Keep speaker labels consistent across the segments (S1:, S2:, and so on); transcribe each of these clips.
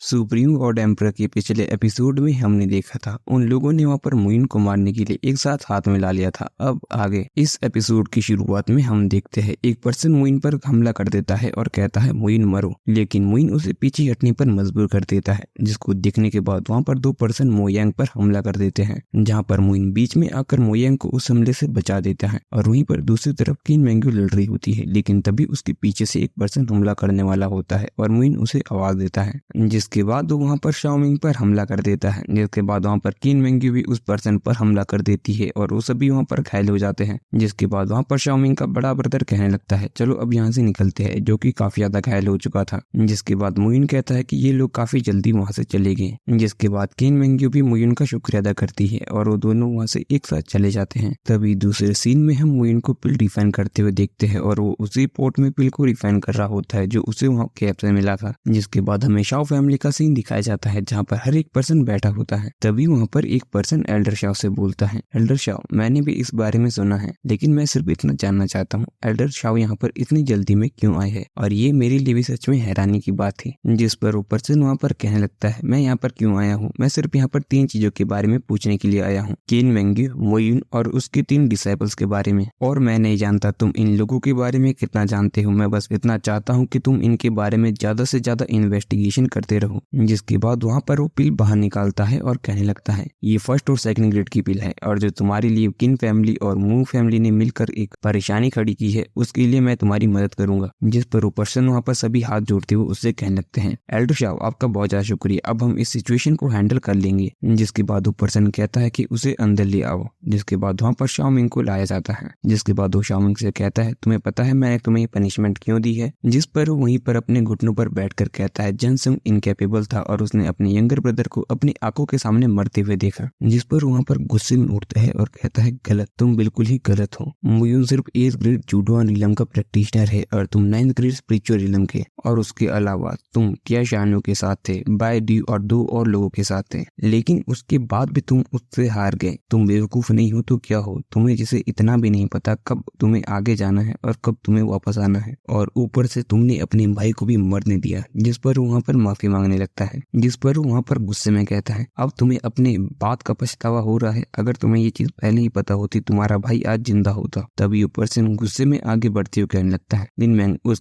S1: Supreme और emperor के पिछले एपिसोड में हमने देखा था उन लोगों ने वहाँ पर मुइन को मारने के लिए एक साथ हाथ मिला लिया था। अब आगे इस एपिसोड की शुरुआत में हम देखते हैं एक पर्सन मुइन पर हमला कर देता है और कहता है मुइन मरो, लेकिन मुइन उसे पीछे हटने पर मजबूर कर देता है, जिसको देखने के बाद वहाँ पर दो पर्सन मोयांग पर हमला कर देते हैं, जहाँ पर मुइन बीच में आकर मोयांग को उस हमले से बचा देता है। और वहीं पर दूसरी तरफ किन मेंग्यू लड़ रही होती है, लेकिन तभी उसके पीछे से एक पर्सन हमला करने वाला होता है और मुइन उसे आवाज देता है, जिसके बाद वो वहाँ पर शाओमिंग पर हमला कर देता है। जिसके बाद वहाँ पर किन मेंग्यू भी उस पर्सन पर हमला कर देती है और वो सभी वहाँ पर घायल हो जाते हैं। जिसके बाद वहाँ पर शाओमिंग का बड़ा ब्रदर कहने लगता है चलो अब यहाँ से निकलते हैं, जो कि काफी ज्यादा घायल हो चुका था। जिसके बाद मुइन कहता है कि ये लोग काफी जल्दी वहाँ से चले गए। जिसके बाद किन मेंग्यू भी मुइन का शुक्रिया अदा करती है और वो दोनों वहाँ से एक साथ चले जाते हैं। तभी दूसरे सीन में हम मुइन को पिल रिफाइन करते हुए देखते हैं और वो उसी पोर्ट में पिल को रिफाइन कर रहा होता है जो उसे वहाँ कैप से मिला था। जिसके बाद हमें शाओ फैमिली का सीन दिखाया जाता है जहाँ पर हर एक पर्सन बैठा होता है। तभी वहाँ पर एक पर्सन एल्डर शाओ से बोलता है, एल्डर शाओ मैंने भी इस बारे में सुना है, लेकिन मैं सिर्फ इतना जानना चाहता हूँ एल्डर शाओ यहाँ पर इतनी जल्दी में क्यों आए हैं। और ये मेरे लिए भी सच में हैरानी की बात थी। जिस पर वो पर्सन वहाँ पर कहने लगता है मैं यहाँ पर क्यों आया हूँ, मैं सिर्फ यहाँ पर 3 चीजों के बारे में पूछने के लिए आया हूँ, किन मेंग्यू, मुइन और उसके 3 डिसाइपल्स के बारे में। और मैं नहीं जानता तुम इन लोगों के बारे में कितना जानते हो, मैं बस इतना चाहता हूँ कि तुम इनके बारे में ज्यादा से ज्यादा इन्वेस्टिगेशन करते रहो। जिसके बाद वहाँ पर वो पिल बाहर निकालता है और कहने लगता है ये फर्स्ट और सेकंड ग्रेड की पिल है और जो तुम्हारे लिए किन फैमिली और मू फैमिली ने मिलकर एक परेशानी खड़ी की है उसके लिए मैं तुम्हारी मदद करूंगा। जिस पर वो पर्सन वहाँ पर सभी हाथ जोड़ते हुए उससे कहने लगते हैं एल्डर शाओ आपका बहुत ज्यादा शुक्रिया, अब हम इस सिचुएशन को हैंडल कर लेंगे। जिसके बाद वो पर्सन कहता है कि उसे अंदर ले आओ। जिसके बाद वहाँ पर शाओमिंग को लाया जाता है। जिसके बाद वो शाओमिंग से कहता है तुम्हें पता है मैंने तुम्हें पनिशमेंट क्यों दी है। जिस पर वो वहीं पर अपने घुटनों पर बैठकर कहता है जनसंग इनकैपेबल था और उसने अपने यंगर ब्रदर को अपनी आंखों के सामने मरते हुए देखा। जिस पर वहाँ पर गुस्से में उठता है और कहता है गलत, तुम बिल्कुल ही गलत हो। मुयुन सिर्फ 8th ग्रेड जूडो रिलम का प्रैक्टिशनर है और तुम 9th ग्रेड स्पिरिचुअल रिलम के, और उसके अलावा तुम क्या शानों के साथ थे, बाय डी और 2 और लोगों के साथ थे, लेकिन उसके बाद भी तुम उससे हार गए। तुम बेवकूफ नहीं हो तो क्या हो, तुम्हें जिसे इतना भी नहीं पता कब तुम्हें आगे जाना है और कब तुम्हें वापस आना है, और ऊपर से तुमने अपने भाई को भी मरने दिया। जिस पर वहाँ पर माफी मांगने लगता है। जिस पर वहाँ पर गुस्से में कहता है अब तुम्हें अपने बात का पछतावा हो रहा है, अगर तुम्हें ये चीज पहले ही पता होती तुम्हारा भाई आज जिंदा होता। तभी ऊपर से गुस्से में आगे बढ़ते हुए कहने लगता है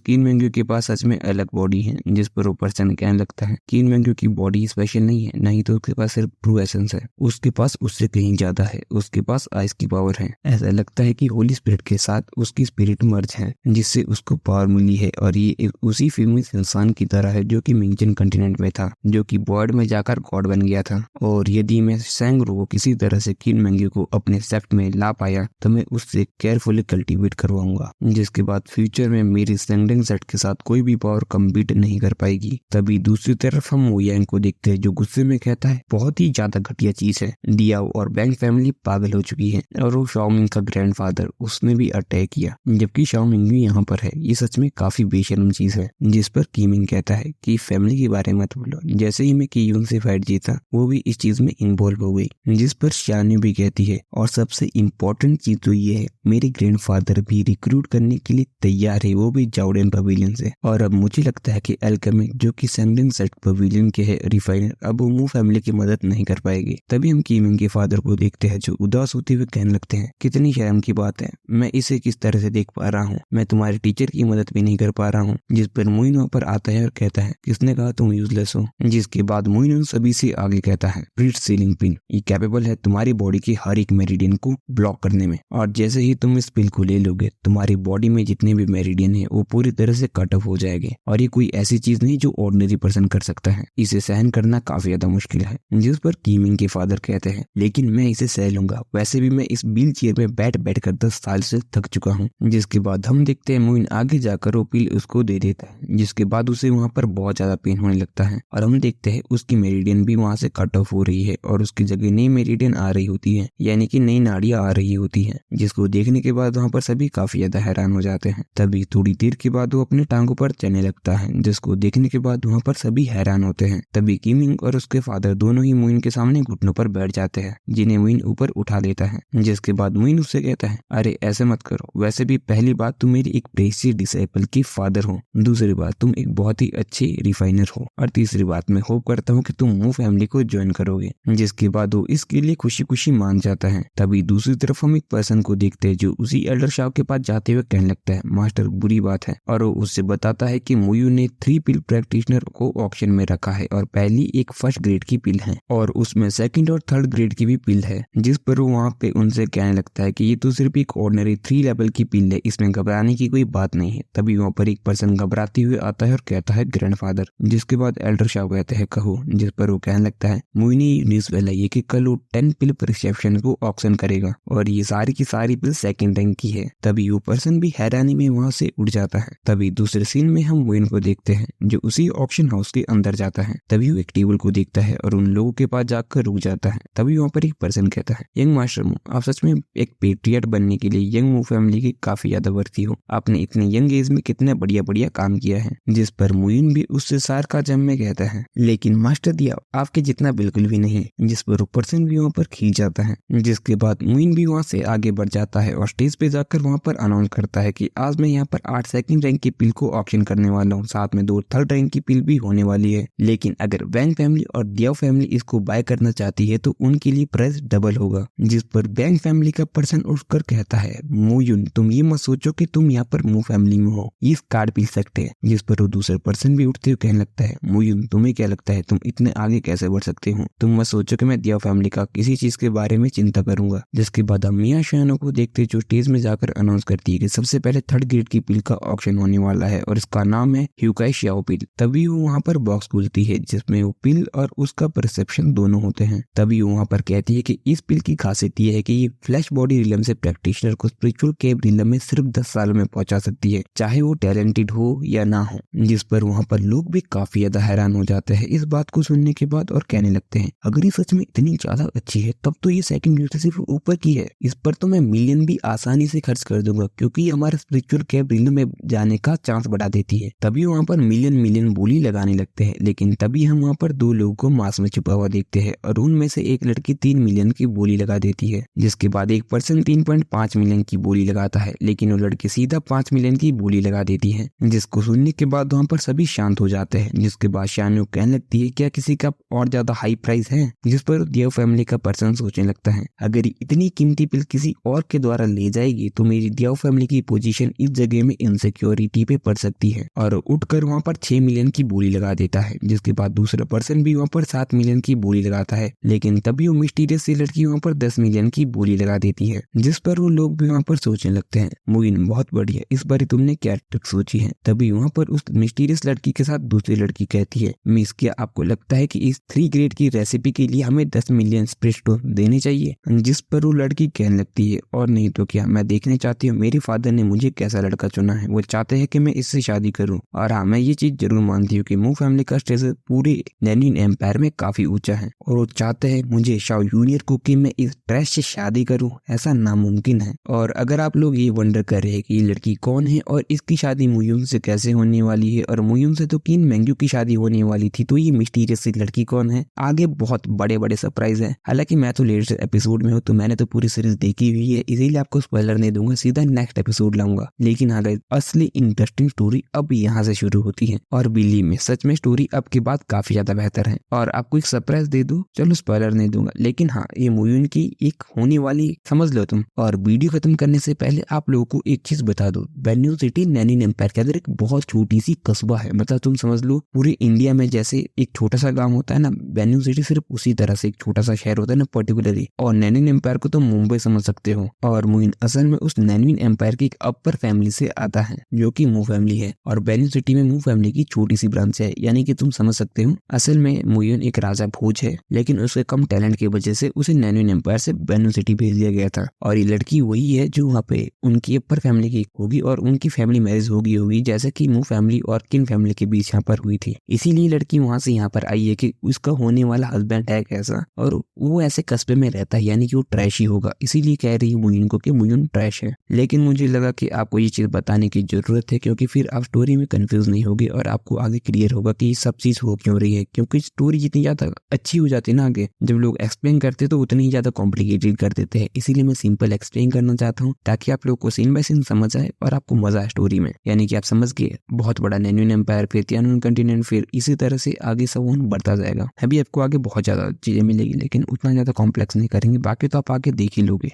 S1: किन मेंग्यू के पास सच में अलग बॉडी है। जिस पर ऊपर से कहने लगता है किन मेंग्यू की बॉडी स्पेशल नहीं है, नहीं तो उसके पास सिर्फ ट्रू एसेंस है, उसके पास उससे कहीं ज्यादा है, उसके पास आइस की पावर है। ऐसा लगता है कि होली स्पिरिट के साथ उसकी स्पिरिट मर्ज है जिससे उसको पावर मिली है, और ये एक उसी फेमस इंसान की तरह है जो कि मिंगजन कॉन्टिनेंट में था, जो कि बॉर्ड में जाकर गॉड बन गया था। और यदि मैं सैंगरो को किसी तरह से किन मेंग्यू को अपने सेक्ट में ला पाया तो मैं उससे केयरफुली कल्टीवेट करवाऊंगा, जिसके बाद फ्यूचर में मेरी सैंगडिंग सेट के साथ कोई भी पावर कम्पीट नहीं कर पाएगी। तभी दूसरी तरफ हम मोयांग को देखते हैं जो गुस्से में कहता है बहुत ही ज्यादा घटिया चीज है, दियाओ और बैंक फैमिली पागल हो चुकी है और वो शाओमिंग का ग्रैंडफादर उसने भी अटैक किया, जबकि शाओमिंग भी यहाँ पर है, ये सच में काफी बेशर्म चीज है। जिस पर कीमिंग कहता है कि फैमिली के बारे में मत बोलो, जैसे ही मैं कीयून से फाइट जीता वो भी इस चीज में इन्वॉल्व हो गई। जिस पर शानी भी कहती है और सबसे इम्पोर्टेंट चीज तो ये है मेरे ग्रैंडफादर भी रिक्रूट करने के लिए तैयार है, वो भी जाउडेन पवेलियन से। और अब मुझे लगता है कि अल्केमिक जो कि सैंगडिंग सेट पवेलियन के है रिफाइनर, अब वो मू फैमिली की मदद नहीं कर पाएगी। तभी हम कीमिंग के फादर को देखते हैं जो उदास होते हुए कहने लगते हैं कितनी शर्म की बात है, मैं इसे किस तरह से देख पा रहा हूँ, मैं तुम्हारे टीचर की मदद भी नहीं कर पा रहा हूँ। जिस पर मुइन वहाँ पर आता है और कहता है किसने कहा तुम यूजलेस हो। जिसके बाद मुइन सभी से आगे कहता है ब्रिट सीलिंग पिन, ये कैपेबल है तुम्हारी बॉडी के हर एक मेरिडियन को ब्लॉक करने में, और जैसे ही तुम इस पिल को ले लोगे तुम्हारी बॉडी में जितने भी मेरिडियन है वो पूरी तरह से कट ऑफ हो जाएंगे, और ये कोई ऐसी चीज नहीं जो ऑर्डिनरी पर्सन कर सकता है, इसे सहन करना काफी ज्यादा मुश्किल है। जिस पर कीमिंग के फादर कहते हैं लेकिन मैं इसे सह लूंगा, वैसे भी मैं इस व्हील चेयर में बैठ कर 10 साल से थक चुका हूँ। जिसके बाद हम देखते हैं मुइन आगे जाकर वो पिल उसको दे देता है, जिसके बाद उसे वहाँ पर बहुत ज्यादा पेन होने लगता है, और हम देखते हैं उसकी मेरिडियन भी वहाँ से कट ऑफ हो रही है और उसकी जगह नई मेरिडियन आ रही होती है, यानी कि नई नाड़ियां आ रही होती है। जिसको देखने के बाद वहाँ पर सभी काफी ज्यादा हैरान हो जाते हैं। तभी थोड़ी देर के बाद वो अपने टांगों पर चलने लगता है, जिसको देखने के बाद वहाँ पर सभी हैरान होते हैं। तभी कीमिंग और उसके फादर दोनों ही मुइन के सामने घुटनों पर बैठ जाते हैं, जिन्हें मुइन ऊपर उठा लेता है। जिसके बाद मुइन उससे कहता है अरे ऐसे मत करो, वैसे भी पहली बात तुम मेरी एक प्रेशियस डिसाइपल की फादर हो, दूसरी बात तुम एक बहुत ही अच्छे रिफाइनर हो, और तीसरी बात मैं होप करता हूँ कि तुम मू फैमिली को ज्वाइन करोगे। जिसके बाद वो इसके लिए खुशी खुशी मान जाता है। तभी दूसरी तरफ हम एक पर्सन को देखते हैं जो उसी एल्डर शाह के पास जाते हुए कहने लगता है, मास्टर बुरी बात है। और वो उससे बताता है कि मुयू ने 3 पिल प्रैक्टिशनर को ऑक्शन में रखा है और पहली एक फर्स्ट ग्रेड की पिल है और उसमें सेकंड और थर्ड ग्रेड की भी पिल है। जिस पर वो वहाँ पे उनसे कहने लगता है कि ये तो सिर्फ एक ऑर्डिनरी 3 लेवल की पिल है, इसमें घबराने की कोई बात नहीं है। तभी वहाँ पर एक पर्सन घबराते हुए आता है और कहता है ग्रैंडफादर। जिसके बाद एल्डर शाह कहते हैं कहो। जिस पर वो कहने लगता है मुयू ने न्यूज फैलाई है कि कल वो 10 पिल परसेप्शन को ऑक्शन करेगा और ये सारी की सारी पिल सेकंड रैंक की है। तभी वो पर्सन भी हैरानी में वहाँ से उड़ जाता है। तभी दूसरे सीन में हम मुइन को देखते हैं जो उसी ऑक्शन हाउस के अंदर जाता है। तभी वो एक टेबल को देखता है और उन लोगों के पास जाकर रुक जाता है। तभी वहाँ पर एक पर्सन कहता है, यंग मास्टर मू, आप सच में एक पेट्रियट बनने के लिए यंग मू फैमिली की काफी ज्यादा वर्ती हो। आपने इतने यंग एज में कितने बढ़िया बढ़िया काम किया है। जिस पर मुइन भी उससे सार्काज़म में कहता है, लेकिन मास्टर दिया आपके जितना बिल्कुल भी नहीं। जिस पर वो पर्सन भी वहाँ पर खींच जाता है। जिसके बाद मुइन भी वहाँ से आगे बढ़ जाता है और स्टेज पे जाकर वहाँ पर अनाउंस करता है कि आज मैं यहाँ पर 8 सेकंड रैंक की पिल को ऑक्शन करने वाला हूँ, साथ में 2 थर्ड रैंक की पिल भी होने वाली है। लेकिन अगर वैंग फैमिली और दियाओ फैमिली इसको बाय करना चाहती है तो उनके लिए प्राइस डबल होगा। जिस पर वैंग फैमिली का पर्सन उठकर कहता है, मुयुन तुम ये मत सोचो कि तुम यहाँ पर मू फैमिली में हो, इस कार्ड पी सकते हैं। जिस पर वो दूसरा पर्सन भी उठते हुए कहने लगता है, मुयुन तुम्हें क्या लगता है तुम इतने आगे कैसे बढ़ सकते हो? तुम मत सोचो कि मैं दियाओ फैमिली का किसी चीज के बारे में चिंता करूंगा। जिसके बाद हम मिया शानो को देखते जो स्टेज में जाकर अनाउंस करती है कि सबसे पहले थर्ड ग्रेड की पिल का ऑक्शन होने वाला है और इसका नाम है ह्यूकाई शियाओ पिल। तभी वो वहाँ पर बॉक्स खुलती है जिसमें वो पिल और उसका परसेप्शन दोनों होते हैं। तभी वो वहाँ पर कहती है कि इस पिल की खासियत ये है कि ये फ्लैश बॉडी रिलम से प्रैक्टिशनर को स्पिरिचुअल केव रिलम में सिर्फ 10 साल में पहुंचा सकती है, चाहे वो टैलेंटेड हो या ना हो। जिस पर वहाँ पर लोग भी काफी ज्यादा हैरान हो जाते हैं इस बात को सुनने के बाद और कहने लगते हैं, अगर ये सच में इतनी ज्यादा अच्छी है तब तो ये सेकंड ग्रेड से सिर्फ ऊपर की है। इस पर तो मैं मिलियन भी आसानी से खर्च कर दूंगा क्योंकि हमारे स्पिरिचुअल केव रिलम में जाने का चांस बढ़ा देती है। तभी वहाँ पर मिलियन बोली लगाने लगते हैं। लेकिन तभी हम वहाँ पर 2 लोगों को मास्क में छुपा हुआ देखते हैं और उनमें से एक लड़की 3 मिलियन की बोली लगा देती है। जिसके बाद एक पर्सन 3.5 मिलियन की बोली लगाता है लेकिन वो लड़की सीधा 5 मिलियन की बोली लगा देती है। जिसको सुनने के बाद वहाँ पर सभी शांत हो जाते हैं। जिसके बाद शानो कहने लगती है, क्या किसी का और ज्यादा हाई प्राइस है? जिस पर दियाओ फैमिली का पर्सन सोचने लगता है, अगर इतनी कीमती पिल किसी और के द्वारा ले जाएगी तो मेरी दियाओ फैमिली की पोजीशन इस जगह में इनसिक्योरिटी पे पड़ सकती है और उठकर वहाँ पर 6 मिलियन की बोली लगा देता है। जिसके बाद दूसरा पर्सन भी वहाँ पर 7 मिलियन की बोली लगाता है लेकिन तभी वो मिस्टीरियस सी लड़की वहाँ पर 10 मिलियन की बोली लगा देती है। जिस पर वो लोग भी वहाँ पर सोचने लगते हैं, मुइन बहुत बढ़िया, इस बार तुमने क्या ट्रिक सोची है? तभी वहाँ पर उस मिस्टीरियस लड़की के साथ दूसरी लड़की कहती है, मिस क्या आपको लगता है कि इस 3 ग्रेड की रेसिपी के लिए हमें 10 मिलियन स्पिरिट स्टोन देने चाहिए? जिस पर वो लड़की कहने लगती है, और नहीं तो क्या, मैं देखना चाहती हूँ मेरे फादर ने मुझे कैसा लड़का चुना है, वो चाहते हैं कि मैं इससे शादी करूँ। और हाँ, मैं ये चीज जरूर मानती हूँ कि मू फैमिली का स्टेटस पूरे नैनिन एम्पायर में काफी ऊंचा है और वो चाहते हैं मुझे शाओ जूनियर को कि मैं इस ट्रैश से शादी करूँ, ऐसा नामुमकिन है। और अगर आप लोग ये वंडर कर रहे हैं कि ये लड़की कौन है और इसकी शादी मुयुन से कैसे होने वाली है और मुयुन से तो किन मेंग्यू की शादी होने वाली थी, तो ये मिस्टीरियस सी लड़की कौन है, आगे बहुत बड़े बड़े सरप्राइज है। हालांकि मैं तो लेटेस्ट एपिसोड में हूँ तो मैंने तो पूरी सीरीज देखी हुई है, इसीलिए आपको स्पॉइलर नहीं दूंगा, सीधा नेक्स्ट एपिसोड लाऊंगा। लेकिन हाँ गाइस, असली इंटरेस्टिंग स्टोरी अब यहाँ से शुरू होती है और बिलीव में सच में स्टोरी अब के बाद काफी ज्यादा बेहतर है। और आपको एक सरप्राइज दे दूं, चलो स्पॉइलर नहीं दूंगा, लेकिन हाँ, ये मुयुन की एक होने वाली समझ लो तुम। और वीडियो खत्म करने से पहले आप लोगों को एक चीज बता दो, बेन्यू सिटी नैनिन एम्पायर के अंदर एक बहुत छोटी सी कस्बा है। मतलब तुम समझ लो पूरे इंडिया में जैसे एक छोटा सा गांव होता है ना, बेन्यू सिटी सिर्फ उसी तरह से एक छोटा सा शहर होता है ना पर्टिकुलरली। और नैनिन एम्पायर को तुम मुंबई समझ सकते हो। और मुइन असल में उस नैनिन एम्पायर की एक अपर फैमिली से आता है जो कि मू फैमिली है और बेन्यू सिटी में मू फैमिली की छोटी सी ब्रांच है। यानी कि तुम समझ सकते हो असल में मुयुन एक राजा भोज है, लेकिन उसके कम टैलेंट की वजह से उसे नैनिन एम्पायर से बेन्यू सिटी भेज दिया गया था। और ये लड़की वही है जो वहाँ पे उनकी अपर फैमिली की होगी और उनकी फैमिली मैरिज होगी जैसे कि मू फैमिली और किन फैमिली के बीच यहाँ पर हुई थी। इसीलिए लड़की वहां से यहाँ पर आई है कि उसका होने वाला हस्बैंड है कैसा और वो ऐसे कस्बे में रहता है, यानी कि वो ट्रैश ही होगा। इसीलिए कह रही है मुयुन को कि मुयुन ट्रैश है। लेकिन मुझे लगा कि आपको ये चीज बताने की जरूरत है क्योंकि फिर आप स्टोरी में कंफ्यूज नहीं होगे और आपको आगे क्लियर होगा कि ये सब चीज हो क्यों रही है। क्योंकि स्टोरी जितनी ज्यादा अच्छी हो जाती है ना, आगे जब लोग एक्सप्लेन करते तो उतनी ही ज्यादा कॉम्प्लिकेटेड कर देते हैं। इसीलिए मैं सिंपल एक्सप्लेन करना चाहता हूँ ताकि आप लोग को सीन बाय सीन समझ आए और आपको मजा आए स्टोरी में। यानी कि आप समझ गए बहुत बड़ा नैनिन एम्पायर, फिर तियानमेन कॉन्टिनेंट, फिर फिर इसी तरह से आगे सब बढ़ता जाएगा। अभी आपको आगे बहुत ज़्यादा चीज़ें मिलेगी, लेकिन उतना ज़्यादा कॉम्प्लेक्स नहीं करेंगे, बाकी तो आप आगे देख ही लोगे।